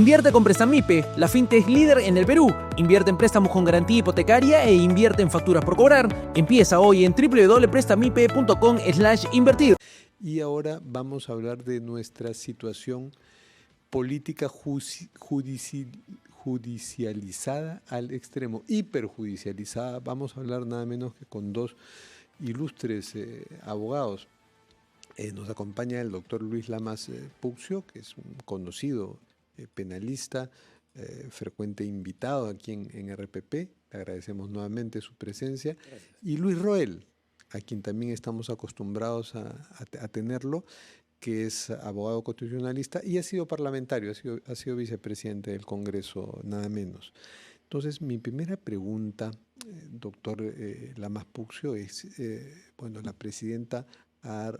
Invierte con Prestamipe, la fintech líder en el Perú. Invierte en préstamos con garantía hipotecaria e invierte en facturas por cobrar. Empieza hoy en www.prestamipe.com/invertir. Y ahora vamos a hablar de nuestra situación política judicializada al extremo, hiperjudicializada. Vamos a hablar nada menos que con dos ilustres abogados. Nos acompaña el doctor Luis Lamas Puccio, que es un conocido penalista, frecuente invitado aquí en RPP. Le agradecemos nuevamente su presencia. Gracias. Y Luis Roel, a quien también estamos acostumbrados a tenerlo, que es abogado constitucionalista y ha sido parlamentario, ha sido vicepresidente del Congreso, nada menos. Entonces, mi primera pregunta, doctor Lamas Puccio, es, bueno, la presidenta ha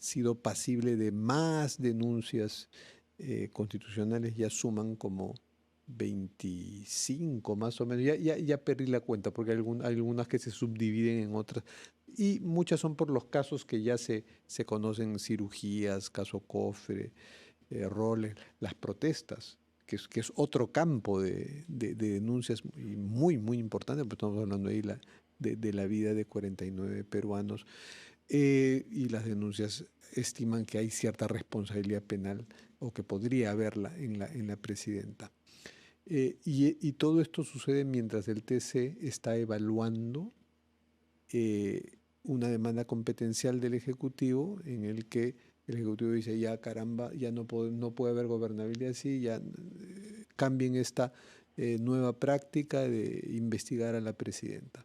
sido pasible de más denuncias constitucionales, ya suman como 25 más o menos, ya perdí la cuenta porque hay algunas que se subdividen en otras y muchas son por los casos que ya se conocen, cirugías, caso Cofre, roles, las protestas, que es otro campo de denuncias muy, muy importante, porque estamos hablando ahí de la vida de 49 peruanos. Y las denuncias estiman que hay cierta responsabilidad penal o que podría haberla en la presidenta. Y todo esto sucede mientras el TC está evaluando una demanda competencial del Ejecutivo en el que el Ejecutivo dice, ya caramba, ya no puede haber gobernabilidad así, ya cambien esta nueva práctica de investigar a la presidenta.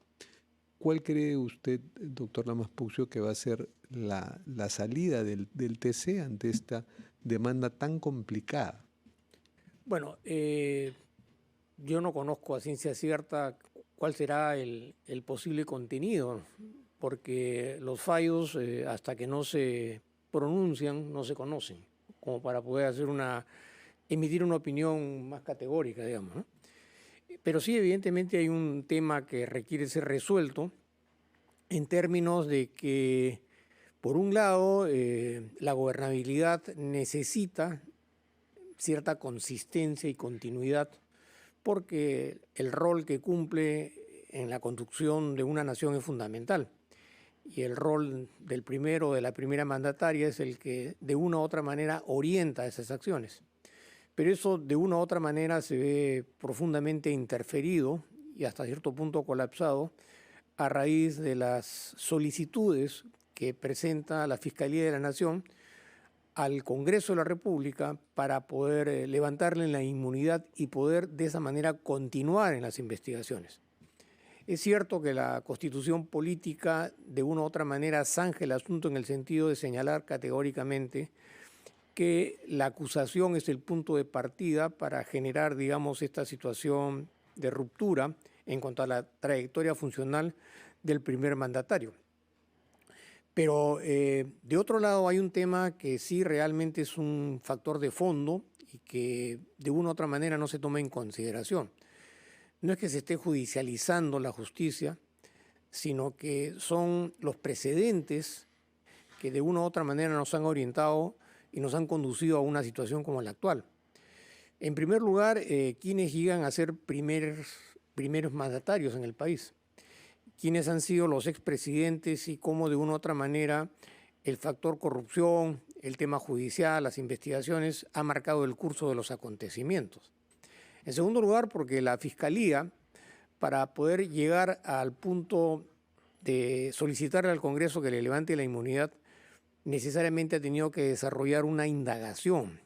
¿Cuál cree usted, doctor Lamas Puccio, que va a ser la salida del TC ante esta demanda tan complicada? Bueno, yo no conozco a ciencia cierta cuál será el posible contenido, porque los fallos, hasta que no se pronuncian, no se conocen, como para poder emitir una opinión más categórica, digamos, ¿no? Pero sí, evidentemente hay un tema que requiere ser resuelto en términos de que, por un lado, la gobernabilidad necesita cierta consistencia y continuidad, porque el rol que cumple en la conducción de una nación es fundamental. Y el rol del primero o de la primera mandataria es el que de una u otra manera orienta esas acciones. Pero eso de una u otra manera se ve profundamente interferido y hasta cierto punto colapsado a raíz de las solicitudes que presenta la Fiscalía de la Nación al Congreso de la República para poder levantarle la inmunidad y poder de esa manera continuar en las investigaciones. Es cierto que la Constitución política de una u otra manera zanja el asunto en el sentido de señalar categóricamente que la acusación es el punto de partida para generar, digamos, esta situación de ruptura en cuanto a la trayectoria funcional del primer mandatario. Pero de otro lado hay un tema que sí realmente es un factor de fondo y que de una u otra manera no se toma en consideración. No es que se esté judicializando la justicia, sino que son los precedentes que de una u otra manera nos han orientado y nos han conducido a una situación como la actual. En primer lugar, quienes llegan a ser primeros mandatarios en el país, quienes han sido los expresidentes y cómo de una u otra manera el factor corrupción, el tema judicial, las investigaciones, ha marcado el curso de los acontecimientos. En segundo lugar, porque la Fiscalía, para poder llegar al punto de solicitarle al Congreso que le levante la inmunidad, necesariamente ha tenido que desarrollar una indagación.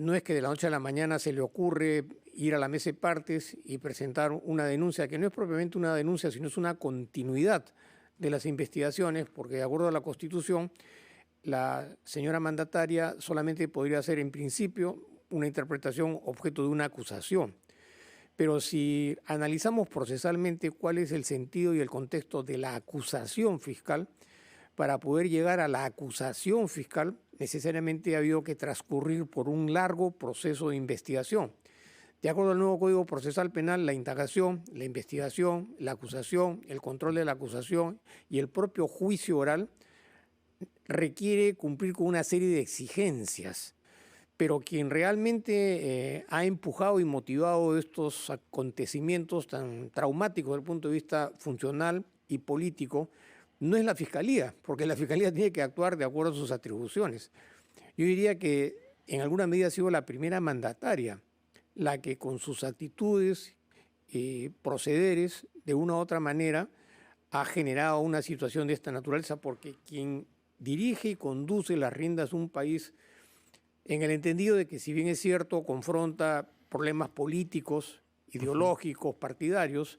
No es que de la noche a la mañana se le ocurre ir a la mesa de partes y presentar una denuncia, que no es propiamente una denuncia, sino es una continuidad de las investigaciones, porque de acuerdo a la Constitución, la señora mandataria solamente podría hacer en principio una interpretación objeto de una acusación. Pero si analizamos procesalmente cuál es el sentido y el contexto de la acusación fiscal, para poder llegar a la acusación fiscal, necesariamente ha habido que transcurrir por un largo proceso de investigación. De acuerdo al nuevo Código Procesal Penal, la indagación, la investigación, la acusación, el control de la acusación y el propio juicio oral requiere cumplir con una serie de exigencias. pero quien realmente ha empujado y motivado estos acontecimientos tan traumáticos desde el punto de vista funcional y político no es la Fiscalía, porque la Fiscalía tiene que actuar de acuerdo a sus atribuciones. Yo diría que en alguna medida ha sido la primera mandataria la que con sus actitudes y procederes de una u otra manera ha generado una situación de esta naturaleza, porque quien dirige y conduce las riendas de un país, en el entendido de que si bien es cierto confronta problemas políticos, ideológicos, partidarios,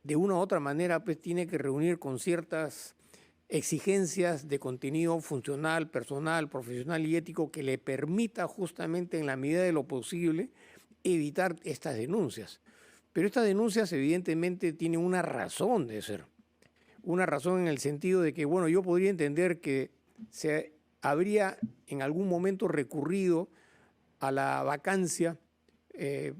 de una u otra manera pues tiene que reunir con ciertas exigencias de contenido funcional, personal, profesional y ético que le permita justamente en la medida de lo posible evitar estas denuncias. Pero estas denuncias evidentemente tienen una razón de ser. Una razón en el sentido de que, bueno, yo podría entender que se habría en algún momento recurrido a la vacancia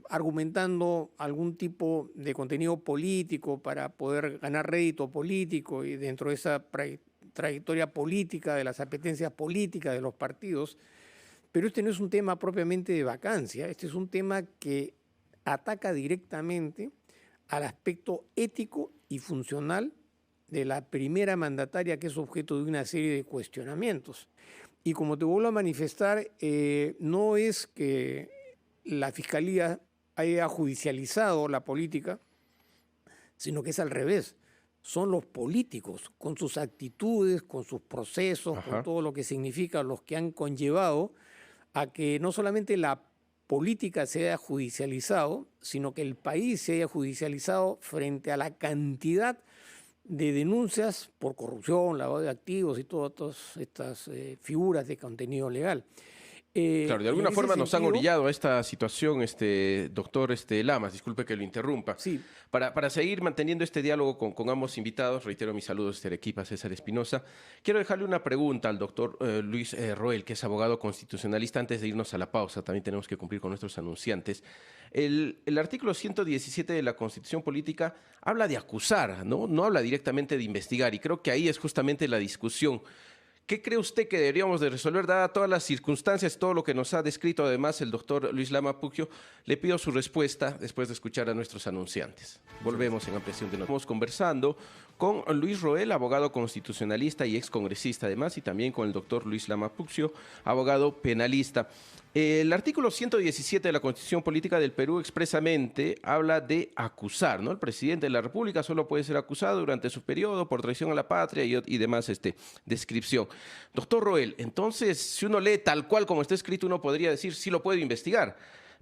argumentando algún tipo de contenido político para poder ganar rédito político y dentro de esa trayectoria política, de las apetencias políticas de los partidos. Pero este no es un tema propiamente de vacancia, este es un tema que ataca directamente al aspecto ético y funcional de la primera mandataria, que es objeto de una serie de cuestionamientos. Y como te vuelvo a manifestar, no es que la Fiscalía haya judicializado la política, sino que es al revés. Son los políticos, con sus actitudes, con sus procesos, con todo lo que significa, los que han conllevado a que no solamente la política se haya judicializado, sino que el país se haya judicializado frente a la cantidad de denuncias por corrupción, lavado de activos y todas estas figuras de contenido legal. Claro, de alguna forma nos han orillado a esta situación, doctor Lamas, disculpe que lo interrumpa. Sí. Para seguir manteniendo este diálogo con ambos invitados, reitero mis saludos a Arequipa, César Espinosa. Quiero dejarle una pregunta al doctor Luis Roel, que es abogado constitucionalista, antes de irnos a la pausa. También tenemos que cumplir con nuestros anunciantes. El artículo 117 de la Constitución Política habla de acusar, no habla directamente de investigar, y creo que ahí es justamente la discusión. ¿Qué cree usted que deberíamos de resolver, dadas todas las circunstancias, todo lo que nos ha descrito además el doctor Luis Lama Puccio? Le pido su respuesta después de escuchar a nuestros anunciantes. Volvemos en Ampliación de Noticias. Estamos conversando con Luis Roel, abogado constitucionalista y excongresista además, y también con el doctor Luis Lama Puccio, abogado penalista. El artículo 117 de la Constitución Política del Perú expresamente habla de acusar, ¿no? El presidente de la República solo puede ser acusado durante su periodo por traición a la patria y demás descripción. Doctor Roel, entonces, si uno lee tal cual como está escrito, uno podría decir sí lo puede investigar,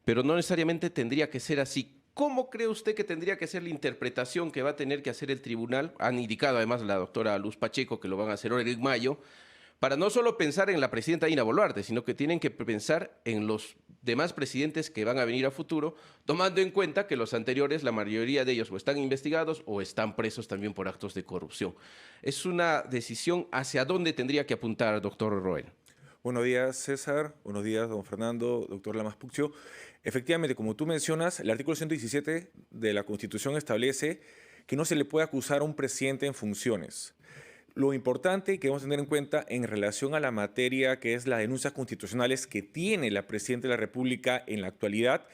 pero no necesariamente tendría que ser así. ¿Cómo cree usted que tendría que ser la interpretación que va a tener que hacer el tribunal? Han indicado además la doctora Luz Pacheco que lo van a hacer ahora en mayo, para no solo pensar en la presidenta Dina Boluarte, sino que tienen que pensar en los demás presidentes que van a venir a futuro, tomando en cuenta que los anteriores, la mayoría de ellos o están investigados o están presos también por actos de corrupción. Es una decisión hacia dónde tendría que apuntar, doctor Roel. Buenos días, César. Buenos días, don Fernando, doctor Lamas Puccio. Efectivamente, como tú mencionas, el artículo 117 de la Constitución establece que no se le puede acusar a un presidente en funciones. Lo importante que debemos tener en cuenta en relación a la materia que es las denuncias constitucionales que tiene la Presidenta de la República en la actualidad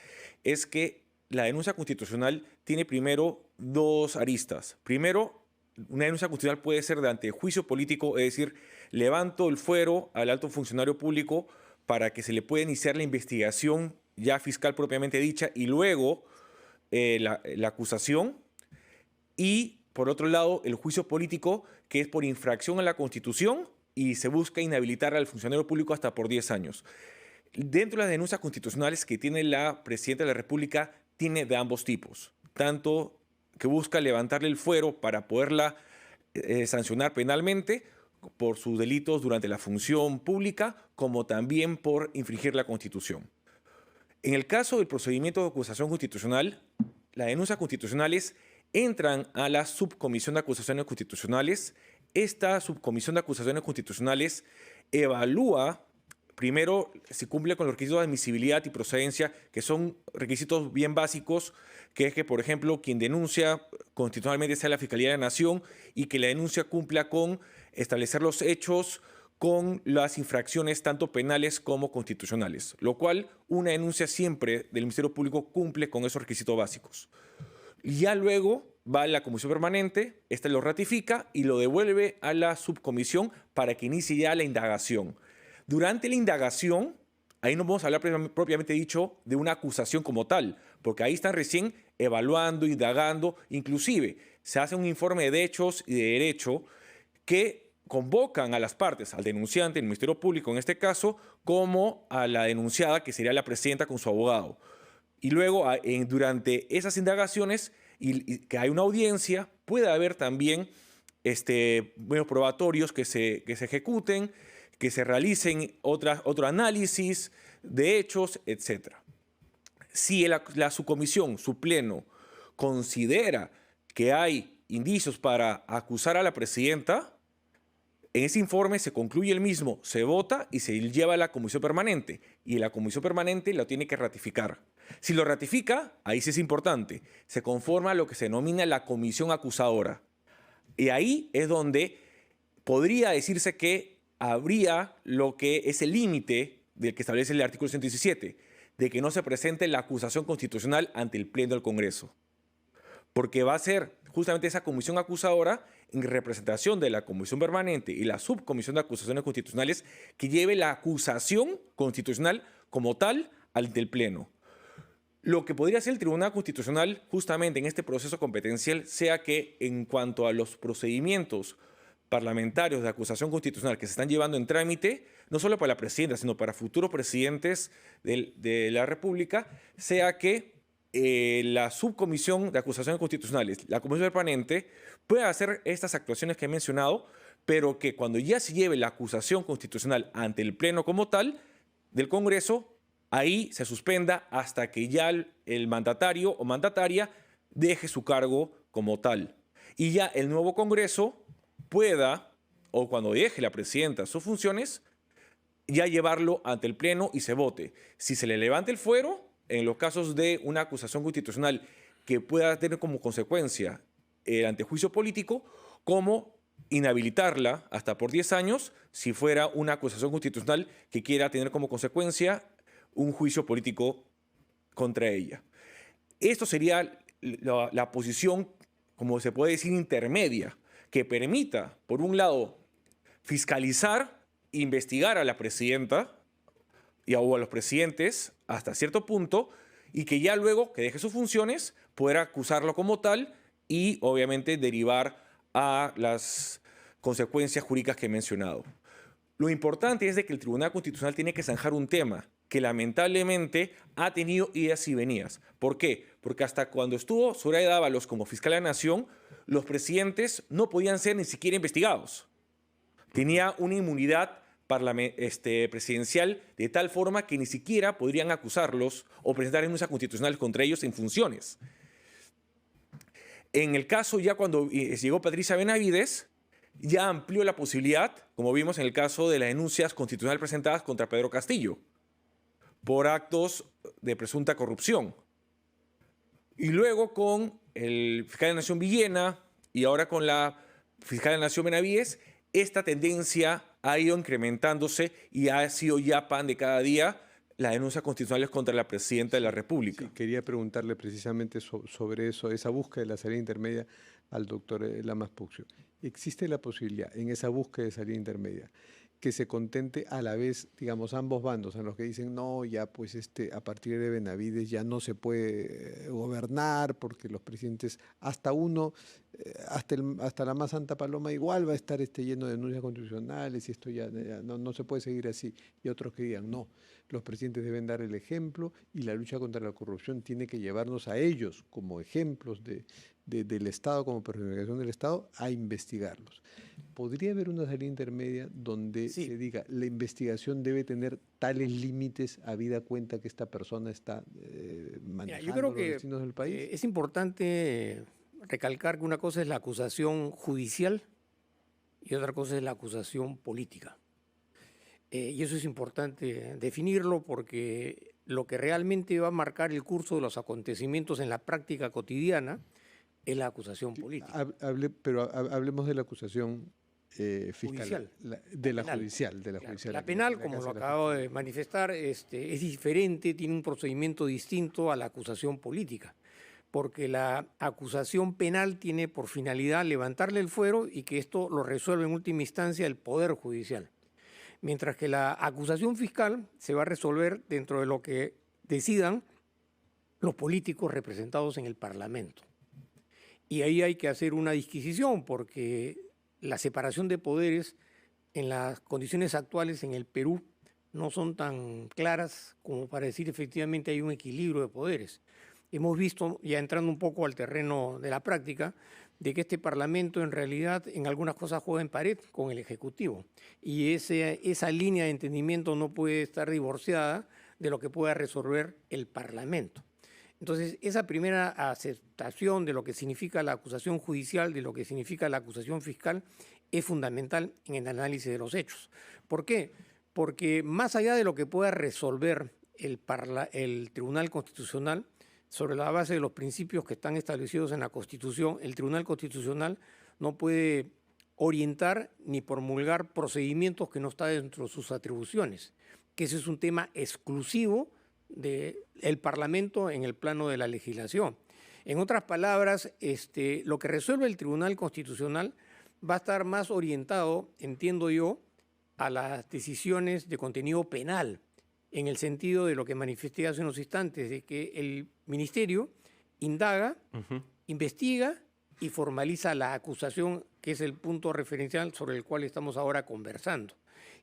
es que la denuncia constitucional tiene primero dos aristas. Primero, una denuncia constitucional puede ser ante juicio político, es decir, levanto el fuero al alto funcionario público para que se le pueda iniciar la investigación ya fiscal propiamente dicha y luego la acusación. Y por otro lado, el juicio político, que es por infracción a la Constitución y se busca inhabilitar al funcionario público hasta por 10 años. Dentro de las denuncias constitucionales que tiene la Presidenta de la República, tiene de ambos tipos. Tanto que busca levantarle el fuero para poderla sancionar penalmente por sus delitos durante la función pública, como también por infringir la Constitución. En el caso del procedimiento de acusación constitucional, las denuncias constitucionales entran a la Subcomisión de Acusaciones Constitucionales. Esta Subcomisión de Acusaciones Constitucionales evalúa, primero, si cumple con los requisitos de admisibilidad y procedencia, que son requisitos bien básicos, que es que, por ejemplo, quien denuncia constitucionalmente sea la Fiscalía de la Nación y que la denuncia cumpla con establecer los hechos con las infracciones tanto penales como constitucionales, lo cual una denuncia siempre del Ministerio Público cumple con esos requisitos básicos. Ya luego va a la comisión permanente, esta lo ratifica y lo devuelve a la subcomisión para que inicie ya la indagación. Durante la indagación, ahí no vamos a hablar propiamente dicho de una acusación como tal, porque ahí están recién evaluando, indagando, inclusive se hace un informe de hechos y de derecho que convocan a las partes, al denunciante, el Ministerio Público en este caso, como a la denunciada, que sería la presidenta con su abogado. Y luego, durante esas indagaciones, y que hay una audiencia, puede haber también medios probatorios que se ejecuten, que se realicen otro análisis de hechos, etc. Si la subcomisión, su pleno, considera que hay indicios para acusar a la presidenta, en ese informe se concluye el mismo, se vota y se lleva a la comisión permanente. Y la comisión permanente lo tiene que ratificar. Si lo ratifica, ahí sí es importante, se conforma lo que se denomina la comisión acusadora. Y ahí es donde podría decirse que habría lo que es el límite del que establece el artículo 117, de que no se presente la acusación constitucional ante el Pleno del Congreso. Porque va a ser justamente esa comisión acusadora, en representación de la comisión permanente y la subcomisión de acusaciones constitucionales, que lleve la acusación constitucional como tal ante el Pleno. Lo que podría hacer el Tribunal Constitucional justamente en este proceso competencial sea que en cuanto a los procedimientos parlamentarios de acusación constitucional que se están llevando en trámite, no solo para la presidenta, sino para futuros presidentes de la República, sea que la subcomisión de acusaciones constitucionales, la comisión permanente, pueda hacer estas actuaciones que he mencionado, pero que cuando ya se lleve la acusación constitucional ante el Pleno como tal del Congreso, ahí se suspenda hasta que ya el mandatario o mandataria deje su cargo como tal. Y ya el nuevo Congreso pueda, o cuando deje la presidenta sus funciones, ya llevarlo ante el Pleno y se vote. Si se le levanta el fuero, en los casos de una acusación constitucional que pueda tener como consecuencia el antejuicio político, como inhabilitarla hasta por 10 años si fuera una acusación constitucional que quiera tener como consecuencia un juicio político contra ella. Esto sería la posición, como se puede decir, intermedia, que permita, por un lado, fiscalizar, investigar a la presidenta o a los presidentes hasta cierto punto, y que ya luego que deje sus funciones pueda acusarlo como tal y obviamente derivar a las consecuencias jurídicas que he mencionado. Lo importante es de que el Tribunal Constitucional tiene que zanjar un tema que lamentablemente ha tenido idas y venidas. ¿Por qué? Porque hasta cuando estuvo Soraya Dávalos como fiscal de la Nación, los presidentes no podían ser ni siquiera investigados. Tenía una inmunidad presidencial de tal forma que ni siquiera podrían acusarlos o presentar denuncias constitucionales contra ellos en funciones. En el caso ya cuando llegó Patricia Benavides, ya amplió la posibilidad, como vimos en el caso de las denuncias constitucionales presentadas contra Pedro Castillo, por actos de presunta corrupción. Y luego con el fiscal de la Nación Villena y ahora con la fiscal de la Nación Benavides, esta tendencia ha ido incrementándose y ha sido ya pan de cada día las denuncias constitucionales contra la presidenta de la República. Sí, quería preguntarle precisamente sobre eso, esa búsqueda de la salida intermedia al doctor Lamas Puccio. ¿Existe la posibilidad en esa búsqueda de salida intermedia que se contente a la vez, digamos, ambos bandos, en los que dicen, no, ya pues a partir de Benavides ya no se puede gobernar porque los presidentes, hasta uno, hasta la más santa paloma igual va a estar lleno de denuncias constitucionales y esto ya no se puede seguir así? Y otros que digan, no, los presidentes deben dar el ejemplo y la lucha contra la corrupción tiene que llevarnos a ellos como ejemplos del Estado, como personificación del Estado, a investigarlos. ¿Podría haber una salida intermedia donde se diga la investigación debe tener tales límites habida cuenta que esta persona está manejando yo creo los que destinos del país? es importante recalcar que una cosa es la acusación judicial y otra cosa es la acusación política. Y eso es importante definirlo porque lo que realmente va a marcar el curso de los acontecimientos en la práctica cotidiana es la acusación política. Pero hablemos de la acusación fiscal, Judicial. de la Penal. judicial, de la Claro, judicial. la aquí, penal, en la como casa lo de la acabo de manifestar, es diferente, tiene un procedimiento distinto a la acusación política, porque la acusación penal tiene por finalidad levantarle el fuero y que esto lo resuelve en última instancia el Poder Judicial. Mientras que la acusación fiscal se va a resolver dentro de lo que decidan los políticos representados en el Parlamento. Y ahí hay que hacer una disquisición porque la separación de poderes en las condiciones actuales en el Perú no son tan claras como para decir efectivamente hay un equilibrio de poderes. Hemos visto, ya entrando un poco al terreno de la práctica, de que este Parlamento en realidad en algunas cosas juega en pared con el Ejecutivo. Y esa línea de entendimiento no puede estar divorciada de lo que pueda resolver el Parlamento. Entonces, esa primera aceptación de lo que significa la acusación judicial, de lo que significa la acusación fiscal, es fundamental en el análisis de los hechos. ¿Por qué? Porque más allá de lo que pueda resolver el Tribunal Constitucional, sobre la base de los principios que están establecidos en la Constitución, el Tribunal Constitucional no puede orientar ni promulgar procedimientos que no están dentro de sus atribuciones, que ese es un tema exclusivo del Parlamento en el plano de la legislación. En otras palabras, lo que resuelve el Tribunal Constitucional va a estar más orientado, entiendo yo, a las decisiones de contenido penal, en el sentido de lo que manifesté hace unos instantes, de que el Ministerio indaga, investiga y formaliza la acusación, que es el punto referencial sobre el cual estamos ahora conversando.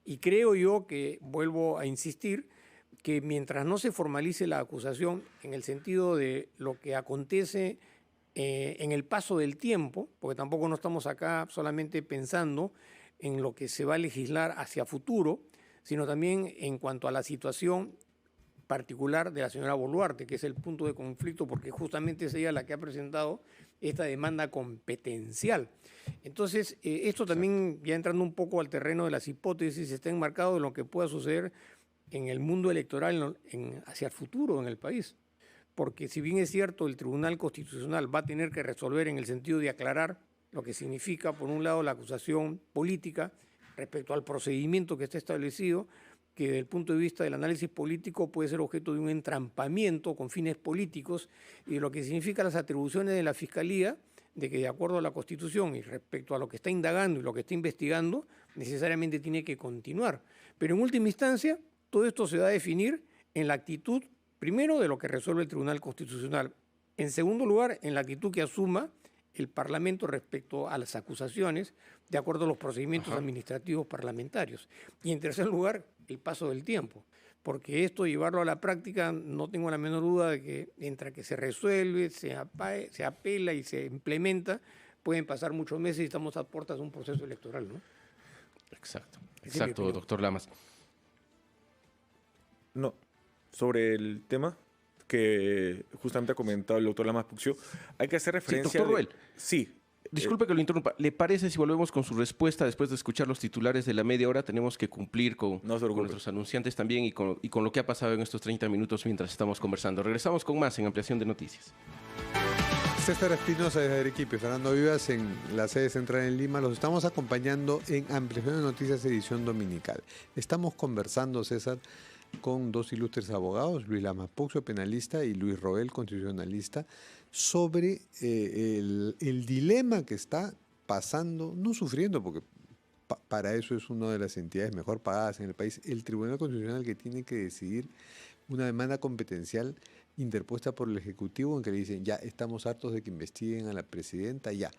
Y creo yo que, vuelvo a insistir, que mientras no se formalice la acusación en el sentido de lo que acontece en el paso del tiempo, porque tampoco no estamos acá solamente pensando en lo que se va a legislar hacia futuro, sino también en cuanto a la situación particular de la señora Boluarte, que es el punto de conflicto, porque justamente es ella la que ha presentado esta demanda competencial. Entonces, esto también, ya entrando un poco al terreno de las hipótesis, está enmarcado en lo que pueda suceder en el mundo electoral hacia el futuro en el país. Porque si bien es cierto, el Tribunal Constitucional va a tener que resolver en el sentido de aclarar lo que significa, por un lado, la acusación política respecto al procedimiento que está establecido, que desde el punto de vista del análisis político puede ser objeto de un entrampamiento con fines políticos, y de lo que significa las atribuciones de la Fiscalía, de que de acuerdo a la Constitución y respecto a lo que está indagando y lo que está investigando, necesariamente tiene que continuar. Pero en última instancia, todo esto se va a definir en la actitud, primero, de lo que resuelve el Tribunal Constitucional. En segundo lugar, en la actitud que asuma el Parlamento respecto a las acusaciones, de acuerdo a los procedimientos administrativos parlamentarios. Y en tercer lugar, el paso del tiempo. Porque esto, llevarlo a la práctica, no tengo la menor duda de que entre que se resuelve, se apela y se implementa, pueden pasar muchos meses y estamos a puertas de un proceso electoral, ¿no? Exacto, doctor Lamas. No, sobre el tema que justamente ha comentado el doctor Lamas Puccio, hay que hacer referencia... doctor Roel. Sí. Disculpe que lo interrumpa. ¿Le parece si volvemos con su respuesta después de escuchar los titulares de la media hora? Tenemos que cumplir con nuestros anunciantes también y con lo que ha pasado en estos 30 minutos mientras estamos conversando. Regresamos con más en Ampliación de Noticias. César Espinosa desde Arequipa y Fernando Vivas en la sede central en Lima. Los estamos acompañando en Ampliación de Noticias edición dominical. Estamos conversando, César, con dos ilustres abogados, Luis Lamas Puccio, penalista, y Luis Roel, constitucionalista, sobre el dilema que está pasando, no sufriendo, porque para eso es una de las entidades mejor pagadas en el país, el Tribunal Constitucional, que tiene que decidir una demanda competencial interpuesta por el Ejecutivo en que le dicen, ya estamos hartos de que investiguen a la presidenta, ya,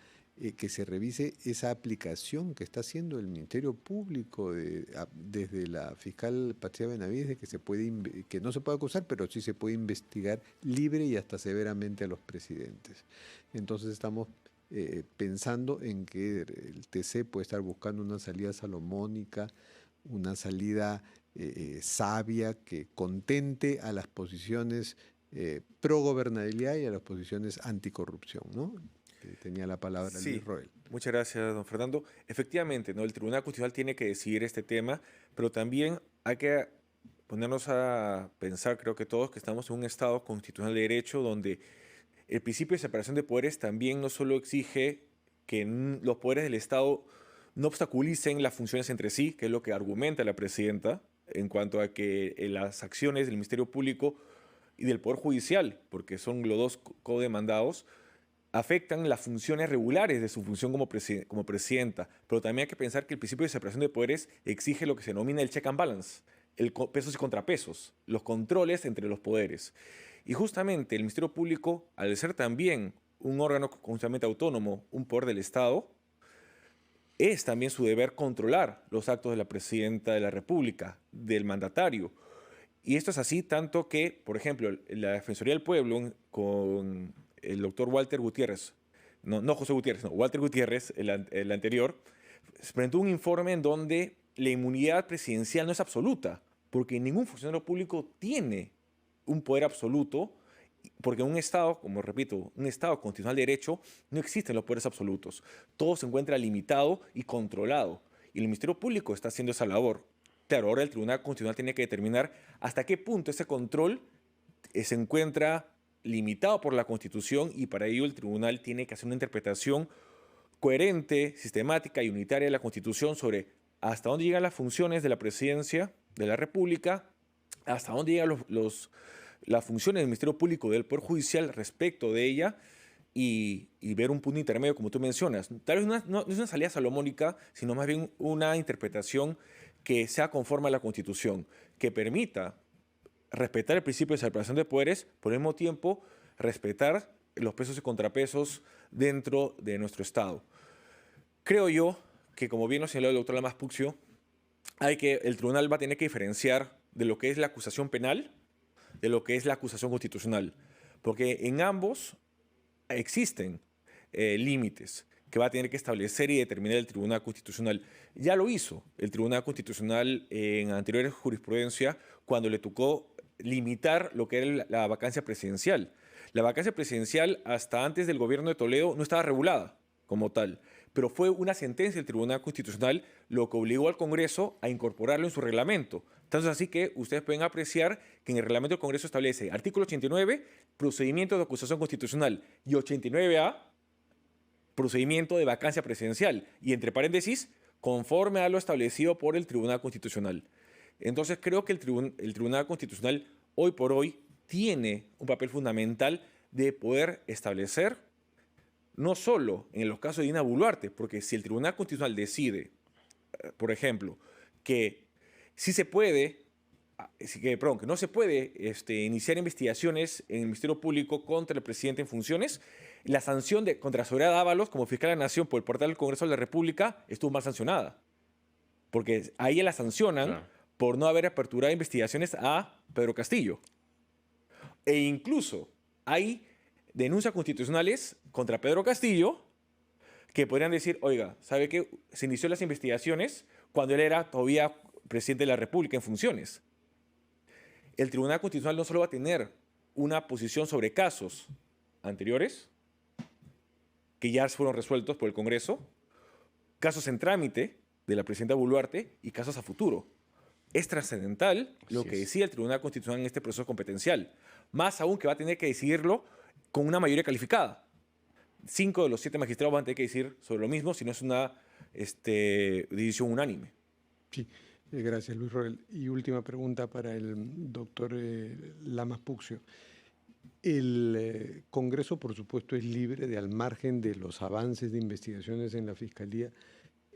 que se revise esa aplicación que está haciendo el Ministerio Público desde la fiscal Patricia Benavides, de que no se puede acusar, pero sí se puede investigar libre y hasta severamente a los presidentes. Entonces estamos pensando en que el TC puede estar buscando una salida salomónica, una salida sabia que contente a las posiciones pro gobernabilidad y a las posiciones anticorrupción, ¿no? Tenía la palabra Luis Roel. Muchas gracias, don Fernando. Efectivamente, ¿no? El Tribunal Constitucional tiene que decidir este tema, pero también hay que ponernos a pensar, creo que todos, que estamos en un Estado constitucional de derecho donde el principio de separación de poderes también no solo exige que los poderes del Estado no obstaculicen las funciones entre sí, que es lo que argumenta la presidenta, en cuanto a que las acciones del Ministerio Público y del Poder Judicial, porque son los dos codemandados, afectan las funciones regulares de su función como presidenta. Pero también hay que pensar que el principio de separación de poderes exige lo que se denomina el check and balance, pesos y contrapesos, los controles entre los poderes. Y justamente el Ministerio Público, al ser también un órgano constitucionalmente autónomo, un poder del Estado, es también su deber controlar los actos de la presidenta de la República, del mandatario. Y esto es así tanto que, por ejemplo, la Defensoría del Pueblo con el doctor Walter Gutiérrez, no José Gutiérrez, no, Walter Gutiérrez, el anterior, presentó un informe en donde la inmunidad presidencial no es absoluta, porque ningún funcionario público tiene un poder absoluto, porque en un Estado, como repito, un Estado constitucional de derecho, no existen los poderes absolutos. Todo se encuentra limitado y controlado. Y el Ministerio Público está haciendo esa labor. Claro, ahora el Tribunal Constitucional tiene que determinar hasta qué punto ese control se encuentra limitado por la Constitución, y para ello el Tribunal tiene que hacer una interpretación coherente, sistemática y unitaria de la Constitución sobre hasta dónde llegan las funciones de la Presidencia de la República, hasta dónde llegan las funciones del Ministerio Público, del Poder Judicial respecto de ella, y ver un punto intermedio, como tú mencionas. Tal vez no es una salida salomónica, sino más bien una interpretación que sea conforme a la Constitución, que permita respetar el principio de separación de poderes, pero al mismo tiempo respetar los pesos y contrapesos dentro de nuestro Estado. Creo yo que, como bien lo señaló el doctor Lamas Puccio, el tribunal va a tener que diferenciar de lo que es la acusación penal de lo que es la acusación constitucional, porque en ambos existen límites que va a tener que establecer y determinar el Tribunal Constitucional. Ya lo hizo el Tribunal Constitucional en anteriores jurisprudencia cuando le tocó limitar lo que era la vacancia presidencial. La vacancia presidencial hasta antes del gobierno de Toledo no estaba regulada como tal, pero fue una sentencia del Tribunal Constitucional lo que obligó al Congreso a incorporarlo en su reglamento. Entonces, así que ustedes pueden apreciar que en el reglamento del Congreso establece artículo 89, procedimiento de acusación constitucional, y 89A, procedimiento de vacancia presidencial, y entre paréntesis, conforme a lo establecido por el Tribunal Constitucional. Entonces, creo que el Tribunal Constitucional hoy por hoy tiene un papel fundamental de poder establecer, no solo en los casos de Dina Boluarte, porque si el Tribunal Constitucional decide, por ejemplo, que que no se puede iniciar investigaciones en el Ministerio Público contra el presidente en funciones, la sanción contra Soledad Ábalos como fiscal de la Nación por el portal del Congreso de la República estuvo mal sancionada, porque a ella la sancionan por no haber aperturado investigaciones a Pedro Castillo. E incluso hay denuncias constitucionales contra Pedro Castillo que podrían decir, oiga, ¿sabe qué? Se inició las investigaciones cuando él era todavía presidente de la República en funciones. El Tribunal Constitucional no solo va a tener una posición sobre casos anteriores, que ya fueron resueltos por el Congreso, casos en trámite de la presidenta Boluarte y casos a futuro. Es trascendental lo que decía el Tribunal Constitucional en este proceso competencial. Más aún que va a tener que decidirlo con una mayoría calificada. 5 de los 7 magistrados van a tener que decir sobre lo mismo, si no es una decisión unánime. Sí, gracias Luis Roel. Y última pregunta para el doctor Lamas Puccio. El Congreso, por supuesto, es libre de, al margen de los avances de investigaciones en la Fiscalía,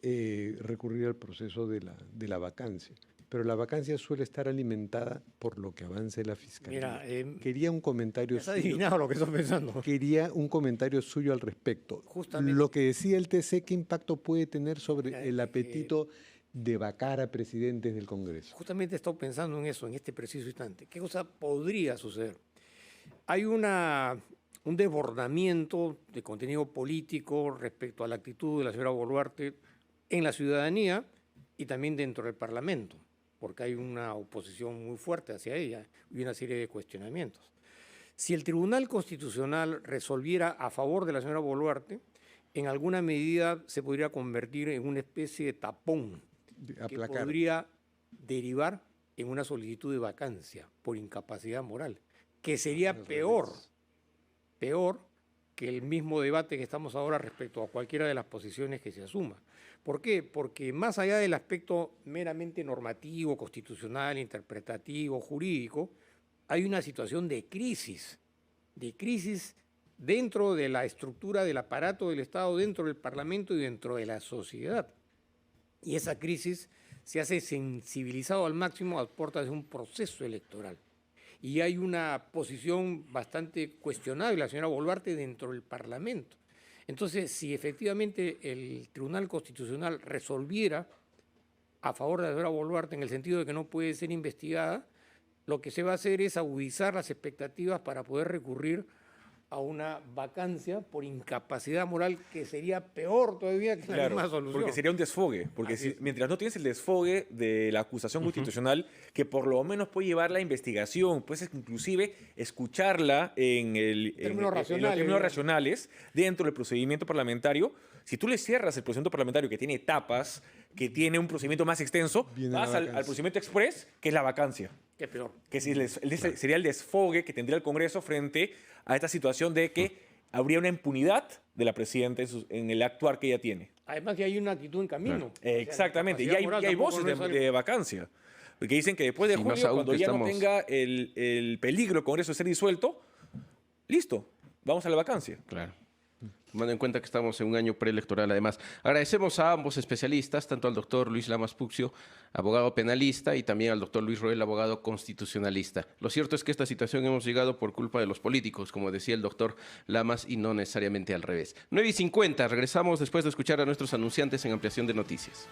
recurrir al proceso de la vacancia. Pero la vacancia suele estar alimentada por lo que avance la Fiscalía. Mira, quería un comentario has adivinado lo que estoy pensando. Quería un comentario suyo al respecto. Justamente. Lo que decía el TC, ¿qué impacto puede tener sobre el apetito de vacar a presidentes del Congreso? Justamente he estado pensando en eso en este preciso instante. ¿Qué cosa podría suceder? Hay un desbordamiento de contenido político respecto a la actitud de la señora Boluarte en la ciudadanía y también dentro del Parlamento, porque hay una oposición muy fuerte hacia ella y una serie de cuestionamientos. Si el Tribunal Constitucional resolviera a favor de la señora Boluarte, en alguna medida se podría convertir en una especie de tapón que podría derivar en una solicitud de vacancia por incapacidad moral, que sería peor que el mismo debate que estamos ahora respecto a cualquiera de las posiciones que se asuma. ¿Por qué? Porque más allá del aspecto meramente normativo, constitucional, interpretativo, jurídico, hay una situación de crisis dentro de la estructura del aparato del Estado, dentro del Parlamento y dentro de la sociedad. Y esa crisis se hace sensibilizado al máximo a puertas de un proceso electoral. Y hay una posición bastante cuestionable, la señora Boluarte, dentro del Parlamento. Entonces, si efectivamente el Tribunal Constitucional resolviera a favor de la señora Boluarte en el sentido de que no puede ser investigada, lo que se va a hacer es agudizar las expectativas para poder recurrir a una vacancia por incapacidad moral, que sería peor todavía que la misma solución. Porque sería un desfogue. Porque mientras no tienes el desfogue de la acusación constitucional, que por lo menos puede llevar la investigación, puedes inclusive escucharla en los términos racionales dentro del procedimiento parlamentario. Si tú le cierras el procedimiento parlamentario, que tiene etapas, que tiene un procedimiento más extenso, vas al procedimiento express, que es la vacancia. ¿Qué peor? Que sería el desfogue que tendría el Congreso frente a esta situación de que habría una impunidad de la presidenta en el actuar que ella tiene. Además que hay una actitud en camino. Exactamente, y hay voces de vacancia. Porque dicen que después de junio, cuando ya no tenga el peligro del Congreso de ser disuelto, listo, vamos a la vacancia. Claro. Tomando en cuenta que estamos en un año preelectoral, además. Agradecemos a ambos especialistas, tanto al doctor Luis Lamas Puccio, abogado penalista, y también al doctor Luis Roel, abogado constitucionalista. Lo cierto es que esta situación hemos llegado por culpa de los políticos, como decía el doctor Lamas, y no necesariamente al revés. 9:50, regresamos después de escuchar a nuestros anunciantes en Ampliación de Noticias.